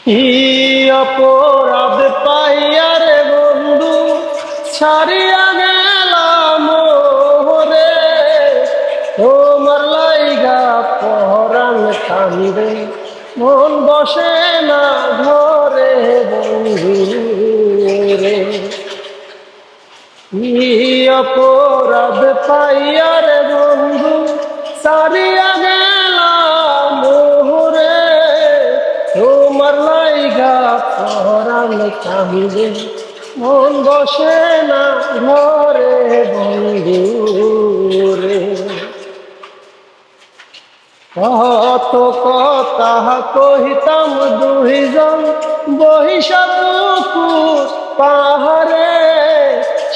কি অপরাধ পাইয়া রে বন্ধু ছাড়িয়া গেলাম রে, তোমার লাইগা পরাণ কান্দে মন বসে না ঘরে বন্ধু রে। কি অপরাধ পাইয়া রে বন্ধু ছাড়িয়া গেলাম রে, তোমার লাইগা পরাণ কান্দে মন বসে না ঘরে বন্ধু রে। কত কথা কহিতাম দুইজন বহিষা পুকুর পাহাড়ে,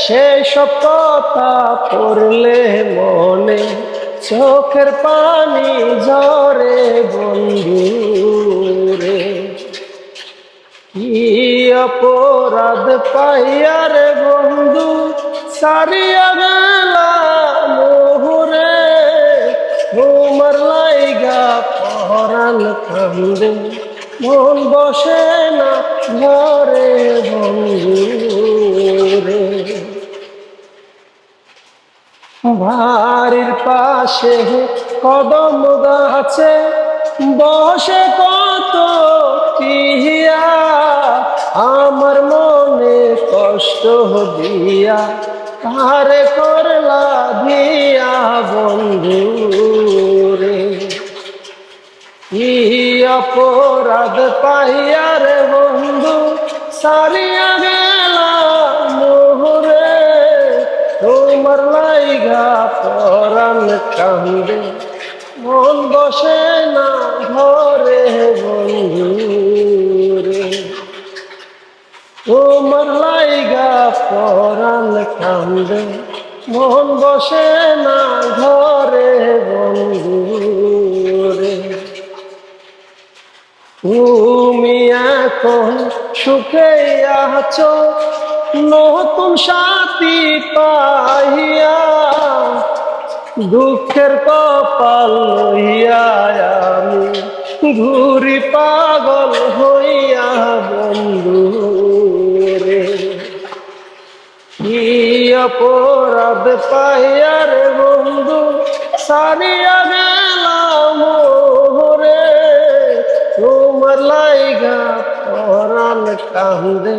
সেসব কথা পড়লে মনে চোখের পানি ঝরে বন্ধু রে। কি অপরাধ পাইয়া রে বন্ধু ছাড়িয়া গেলাম রে, তোমার লাইগা পরাণ কান্দে মন বসে না ঘরে বন্ধু রে। বাড়ির পাশে কদম গাছে বসে কত টিয়া, আমার মনে কষ্ট দিয়া কারে করলা দিয়া বন্ধু রে। কি অপরাধ পাইয়া রে বন্ধু ছাড়িয়া গেলাম রে, তোমার লাইগা পরাণ কান্দে মন বসে না ঘরে বন্ধু রে। তোমার লাইগা পরাণ কান্দে মন বসে না ঘরে বন্ধু রে। তুমি এখন সুখে আছো নতুন সাথী পাইয়া, দুঃখের কপাল লইয়া আমি ঘুরি পাগল হইয়া বন্ধু রে। কি অপরাধ পাইয়া রে বন্ধু ছাড়িয়া গেলাম রে, তোমার লাইগা পরাণ কান্দে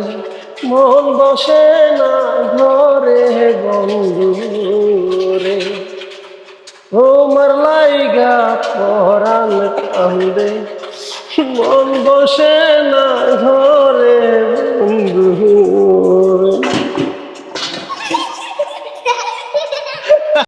মন বসে না ঘরে বন্ধু রে। তোমার লাইগা পরাণ কান্দে মন বসে